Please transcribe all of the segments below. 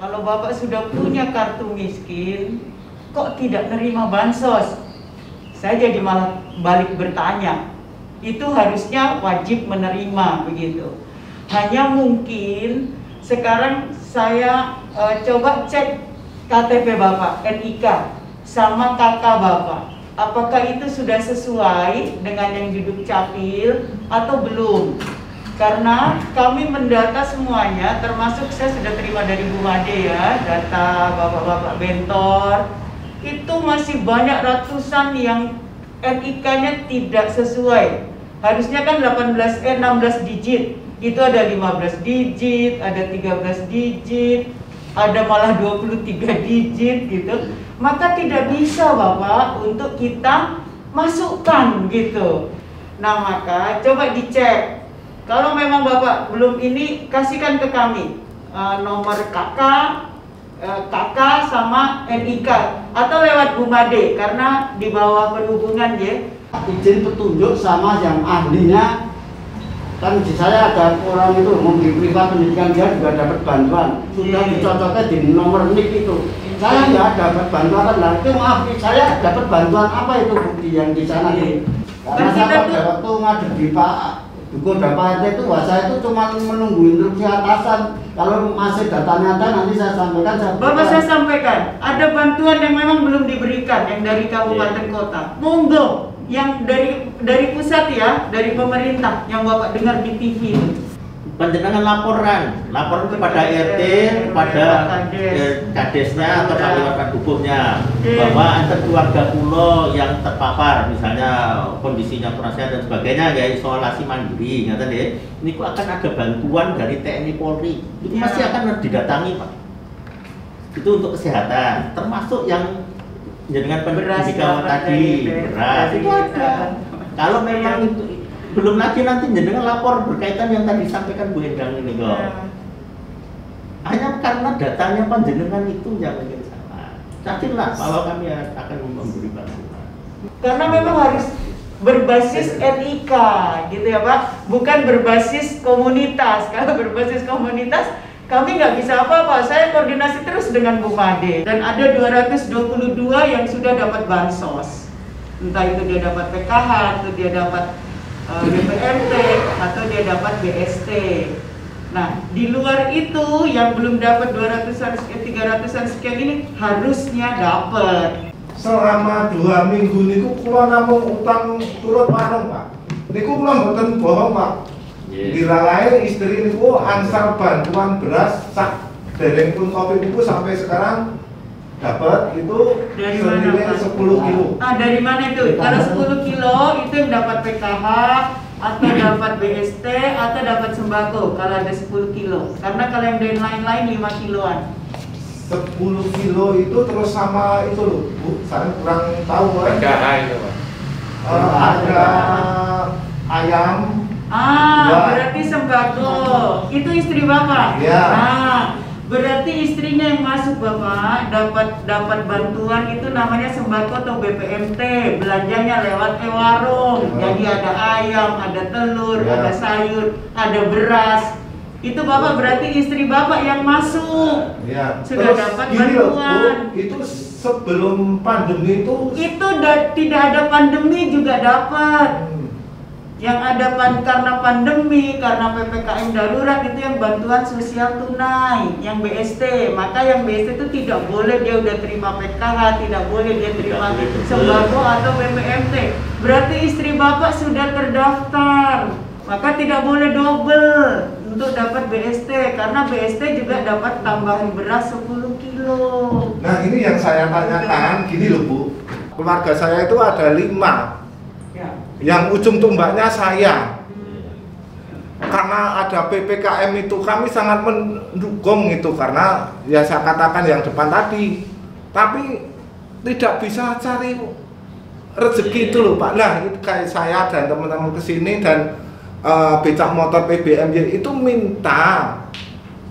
Kalau Bapak sudah punya kartu miskin, kok tidak nerima bansos? Saya jadi malah balik bertanya. Itu harusnya wajib menerima begitu. Hanya mungkin sekarang saya coba cek KTP Bapak, NIK, sama KK Bapak. Apakah itu sudah sesuai dengan yang di Dukcapil atau belum? Karena kami mendata semuanya, termasuk saya sudah terima dari Bu Made ya, data bapak-bapak bentor, itu masih banyak ratusan yang NIK-nya tidak sesuai. Harusnya kan 16 digit, itu ada 15 digit, ada 13 digit, ada malah 23 digit gitu. Maka tidak bisa Bapak untuk kita masukkan gitu. Nah maka coba dicek. Kalau memang Bapak belum ini, kasihkan ke kami nomor KK sama NIK atau lewat Bu Made karena di bawah perhubungan ya. Izin petunjuk sama yang ahlinya, kan di saya ada orang itu membeli privat pendidikan, dia juga dapat bantuan, sudah dicocoknya di nomor NIK itu. Saya nggak dapat bantuan, nah itu maaf, saya dapat bantuan apa itu bukti yang di sana itu? Karena saya pada waktu ngadep di Pak Duko Dapat itu, saya itu cuma menunggu instruksi atasan. Kalau masih datanya ada nanti saya sampaikan. Bapak saya sampaikan, ada bantuan yang memang belum diberikan yang dari kabupaten kota. Monggo, yang dari pusat ya, dari pemerintah yang Bapak dengar di TV. Panjenengan laporan kepada RT, kepada kadesnya atau kaliwatan hukumnya bahwa ada keluarga pulau yang terpapar, misalnya kondisinya kurang sehat dan sebagainya, ya isolasi mandiri, ngerti ya. Ini akan ada bantuan dari TNI Polri, itu masih akan didatangi Pak. Itu untuk kesehatan, termasuk yang dengan pendidikan tadi, beras itu ada. Kalau memang itu belum lagi nanti jenengan lapor berkaitan yang tadi disampaikan Bu Endang ini kok. Hanya karena datanya panjenengan itu yang mungkin salah. Yakinlah bahwa kami akan memberi bantuan. Karena memang harus berbasis NIK gitu ya Pak, bukan berbasis komunitas. Kalau berbasis komunitas kami nggak bisa apa-apa. Saya koordinasi terus dengan Bu Made dan ada 222 yang sudah dapat bansos. Entah itu dia dapat PKH atau dia dapat BPMT atau dia dapat BST. Nah, di luar itu yang belum dapat 300-an sekian ini harusnya dapat. Selama 2 minggu niku kula namung utang turut warung Pak. Niku kula mboten bohong Pak. Dilalai istri niku ansar bantuan beras sak derengipun kopi niku sampai sekarang dapat itu senilai 10 kilo. Dari mana itu? Kalau 10 kilo itu yang dapat PKH atau dapat BST atau dapat sembako kalau ada 10 kilo. Karena kalau yang dari lain-lain 5 kiloan. 10 kilo itu terus sama itu loh Bu, saya kurang tahu itu Pak. Ada ayam. Berarti sembako. Itu istri Bapak? Iya. Berarti istrinya yang masuk Bapak dapat bantuan itu namanya sembako atau BPMT, belanjanya lewat e-warung. Jadi ada ayam, ada telur, ada sayur, ada beras. Itu Bapak berarti istri Bapak yang masuk. Sudah dapat bantuan. Itu sebelum pandemi itu tidak ada pandemi juga dapat. Yang ada karena pandemi, karena PPKM darurat itu yang bantuan sosial tunai, yang BST. Maka yang BST itu tidak boleh dia udah terima PKH, tidak boleh dia terima sembako atau BPMT. Berarti istri Bapak sudah terdaftar, maka tidak boleh double untuk dapat BST, karena BST juga dapat tambahan beras 10 kilo. Nah ini yang saya tanyakan, gini loh Bu, keluarga saya itu ada 5. yang ujung tombaknya saya. Karena ada PPKM itu kami sangat mendukung itu, karena ya saya katakan yang depan tadi, tapi tidak bisa cari rezeki itu loh Pak. Nah itu kayak saya dan teman-teman kesini dan becak motor PBMJ itu minta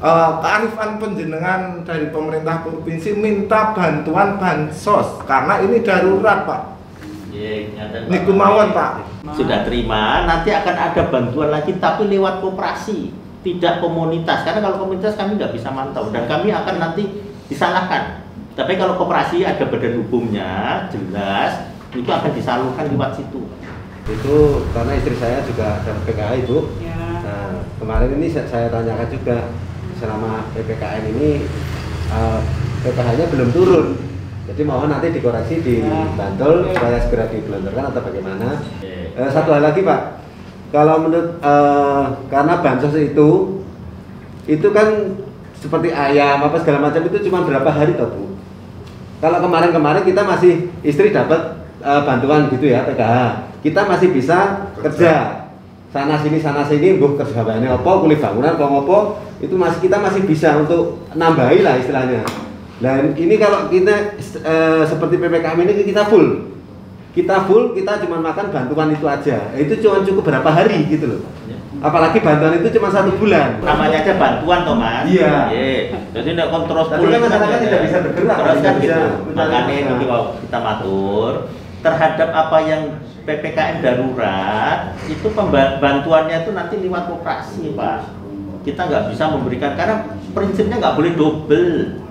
kearifan penjenengan dari pemerintah provinsi, minta bantuan bansos karena ini darurat Pak. Niku mawon Pak. Sudah terima, nanti akan ada bantuan lagi tapi lewat koperasi, tidak komunitas. Karena kalau komunitas kami nggak bisa mantau dan kami akan nanti disalahkan. Tapi kalau koperasi ada badan hukumnya jelas, itu akan disalurkan lewat situ. Itu karena istri saya juga ada PKH Ibu. Ya. Nah, kemarin ini saya tanyakan juga selama PPKM ini PKH-nya belum turun. Jadi mohon nanti dikoreksi di Bantul supaya segera digelontorkan atau bagaimana. Satu hal lagi Pak, kalau menurut karena bansos itu kan seperti ayam apa segala macam itu cuma berapa hari toh Bu? Kalau kemarin kita masih istri dapat bantuan gitu ya PKH, kita masih bisa kerja sana sini buh kerjaannya apa kulit bangunan apa itu kita masih bisa untuk nambahi lah istilahnya. Dan ini kalau kita seperti PPKM ini kita full, kita cuma makan bantuan itu aja. Itu cuma cukup berapa hari gitu loh. Apalagi bantuan itu cuma 1 bulan. Namanya aja bantuan toh Mas. Iya. Jadi tidak kontrol. Tapi kan masyarakat tidak bisa bergerak. Terus kan gitu. Bisa. Makanya ini kita matur terhadap apa yang PPKM darurat itu bantuannya itu nanti lewat koperasi Pak. Kita nggak bisa memberikan karena prinsipnya nggak boleh double.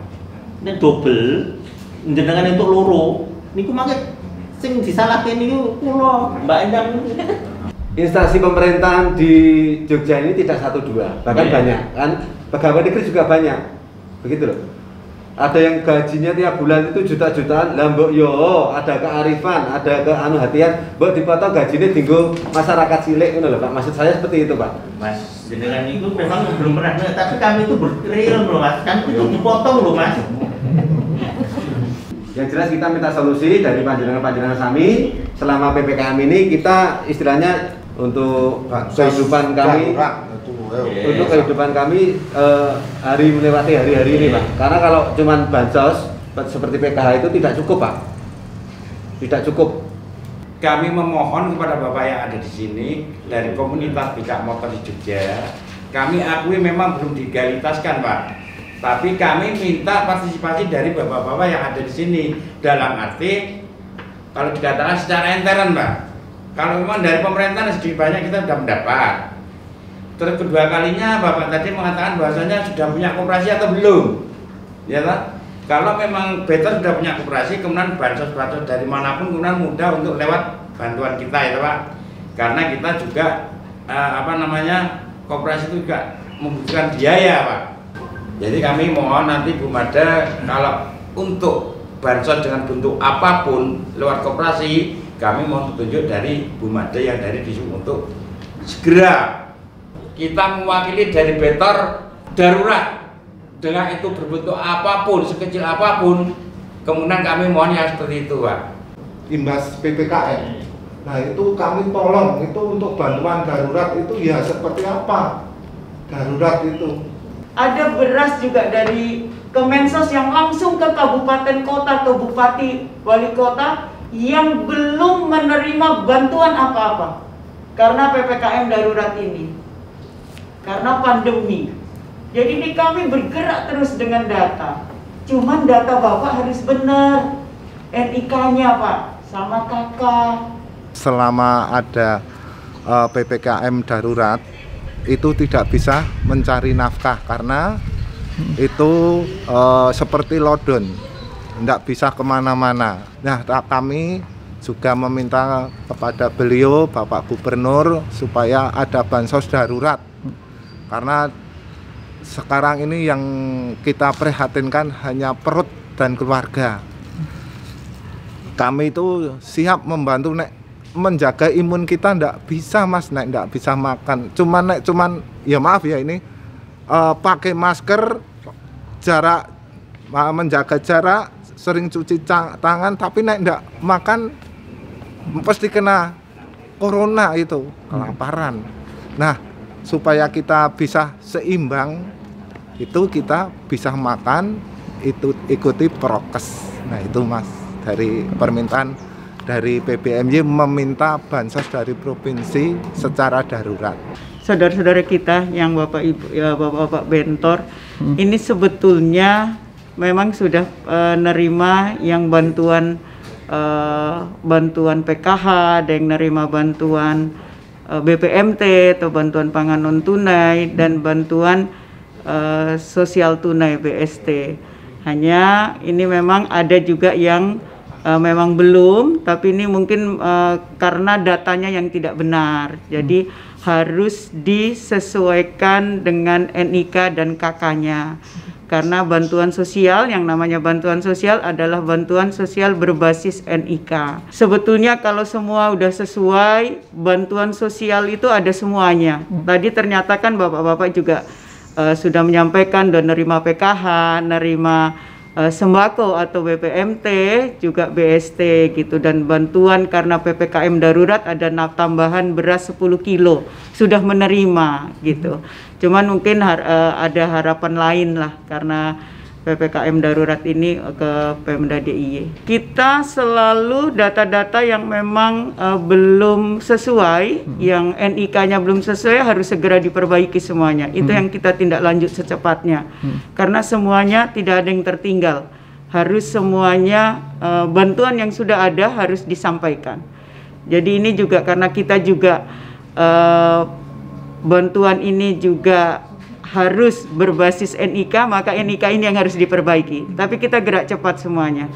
Ini double, jenengan itu loro. Niku mangke sing disalahke niku kula, Mbak Endang. Instansi pemerintahan di Jogja ini tidak 1-2, bahkan banyak kan. Pegawai negeri juga banyak. Begitu loh. Ada yang gajinya tiap bulan itu juta-jutaan, lah mbok yo ada kearifan, ada keanuhatian, mbok dipotong gajinya tinggal masyarakat cilik ngono lho Pak. Maksud saya seperti itu Pak. Mas, jenengan itu memang belum pernah, tapi kami itu berreal loh Mas. Kami itu dipotong loh Mas. Yang jelas kita minta solusi dari panjenengan sami selama PPKM ini kita istilahnya untuk kehidupan kami untuk kehidupan kami hari melewati hari-hari ini Pak. Karena kalau cuman bansos seperti PKH itu tidak cukup Pak. Tidak cukup. Kami memohon kepada Bapak yang ada di sini dari komunitas becak motor di Jogja. Kami akui memang belum digalitaskan Pak. Tapi kami minta partisipasi dari bapak-bapak yang ada di sini dalam arti kalau dikatakan secara intern Pak. Kalau memang dari pemerintahan sedikit banyak kita sudah mendapat. Terus kedua kalinya Bapak tadi mengatakan bahwasanya sudah punya koperasi atau belum, ya Pak? Kalau memang better sudah punya koperasi, kemudian bansos-bansos dari manapun kemudian mudah untuk lewat bantuan kita ya Pak. Karena kita juga koperasi itu juga membutuhkan biaya Pak. Jadi kami mohon nanti Bu Mada kalau untuk bansos dengan bentuk apapun lewat koperasi, kami mohon petunjuk dari Bu Mada yang dari Disub untuk segera kita mewakili dari Betor darurat dengan itu berbentuk apapun, sekecil apapun, kemudian kami mohon yang seperti itu Pak. Imbas PPKM. Nah itu kami tolong itu untuk bantuan darurat itu ya seperti apa darurat itu. Ada beras juga dari Kemensos yang langsung ke kabupaten kota, ke bupati, wali kota yang belum menerima bantuan apa-apa karena PPKM darurat ini, karena pandemi. Jadi ini kami bergerak terus dengan data. Cuman data Bapak harus benar, NIK-nya Pak, sama KK. Selama ada PPKM darurat itu tidak bisa mencari nafkah karena itu seperti lockdown, tidak bisa kemana-mana. Nah kami juga meminta kepada beliau Bapak Gubernur supaya ada bansos darurat karena sekarang ini yang kita prihatinkan hanya perut dan keluarga. Kami itu siap membantu menjaga imun kita, ndak bisa Mas, ndak bisa makan. Cuman ya maaf ya ini pakai masker, jarak, menjaga jarak, sering cuci tangan, tapi ndak makan pasti kena corona itu, kelaparan. Nah, supaya kita bisa seimbang, itu kita bisa makan, itu ikuti prokes. Nah itu Mas, dari permintaan dari PBMY meminta bansos dari provinsi secara darurat. Saudara-saudara kita yang Bapak Ibu ya Bapak Bentor, ini sebetulnya memang sudah nerima yang bantuan PKH, ada yang nerima bantuan BPMT atau bantuan pangan non tunai dan bantuan sosial tunai BST. Hanya ini memang ada juga yang memang belum, tapi ini mungkin karena datanya yang tidak benar. Jadi harus disesuaikan dengan NIK dan KK-nya. Karena bantuan sosial, yang namanya bantuan sosial adalah bantuan sosial berbasis NIK. Sebetulnya kalau semua udah sesuai, bantuan sosial itu ada semuanya. Tadi ternyata kan Bapak-Bapak juga sudah menyampaikan dan nerima PKH, nerima sembako atau BPMT, juga BST gitu, dan bantuan karena PPKM darurat ada tambahan beras 10 kilo sudah menerima gitu. Cuman mungkin ada harapan lain lah karena PPKM darurat ini ke Pemda DIY. Kita selalu data-data yang memang belum sesuai, yang NIK-nya belum sesuai harus segera diperbaiki semuanya. Itu yang kita tindak lanjut secepatnya. Karena semuanya tidak ada yang tertinggal. Harus semuanya bantuan yang sudah ada harus disampaikan. Jadi ini juga karena kita juga bantuan ini juga harus berbasis NIK, maka NIK ini yang harus diperbaiki. Tapi kita gerak cepat semuanya.